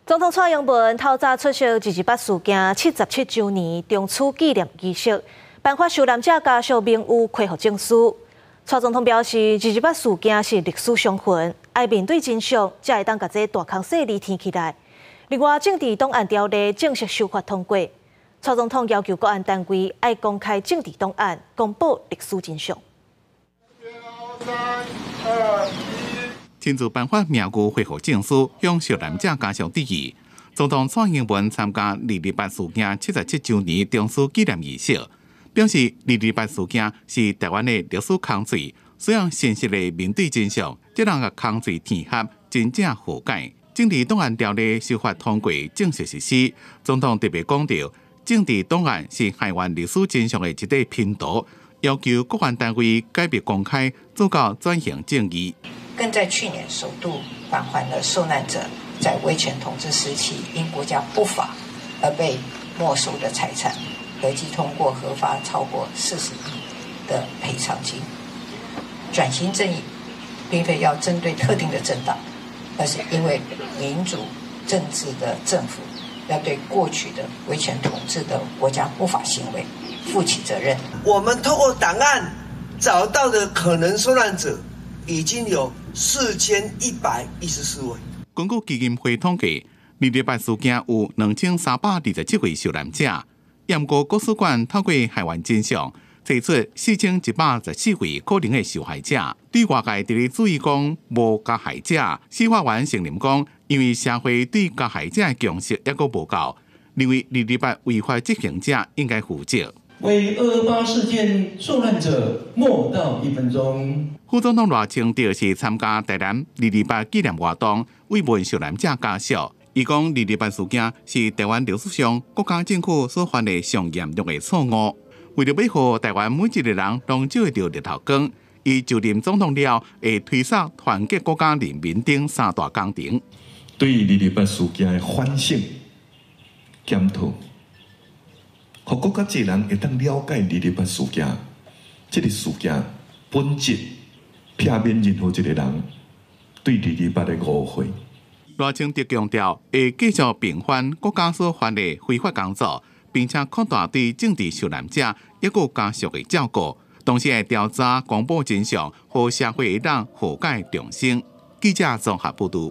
总统蔡英文透早出席228事件77周年中处纪念仪式，颁发受难者家属名誉恢复证书。蔡总统表示，228事件是历史伤痕，爱面对真相，才会当把这大空势力填起来。另外，政治档案条例正式修法通过，蔡总统要求国安单位爱公开政治档案，公布历史真相。亲自颁发名誉恢复证书，向受难者家属致意。总统蔡英文参加228事件77周年中处纪念仪式，表示228事件是台湾的历史空罪，需要现实的面对真相，才能甲空罪填合，真正和解。政治档案条例修法通过正式实施，总统特别强调，政治档案是害冤历史真相的一块拼图，要求国安单位改变公开，做到转型正义。更在去年首度返还了受难者在威权统治时期因国家不法而被没收的财产，合计通过核发超过40亿的赔偿金。转型正义并非要针对特定的政党，而是因为民主政治的政府要对过去的威权统治的国家不法行为负起责任。我们透过档案找到的可能受难者已经有4114位。根据基金会统计，228事件有2327位受难者。延国国史馆透过害冤真相，提出4114位可能的受害者。对外界直咧注意讲无加害者，司法院承认讲，因为社会对加害者的共识还佫无够，认为228违法执行者应该负责。为228事件受难者默祷1分钟。副总统赖清德是参加台南228纪念活动，慰问受难者家属。伊讲228事件是台湾历史上国家政府所犯的上严重的错误。为了要让台湾每一个人拢照会到日头光，伊就任总统了，会推动团结国家人民等3大工程。对于228事件的反省、检讨。让更加侪人会当了解228事件，这个事件本质避免任何一个人对228的误会。赖清德强调，会继续平反国家所犯的非法工作，并且扩大对政治受难者一个家属的照顾，同时会调查公布真相，让社会会当和解重生。记者综合报道。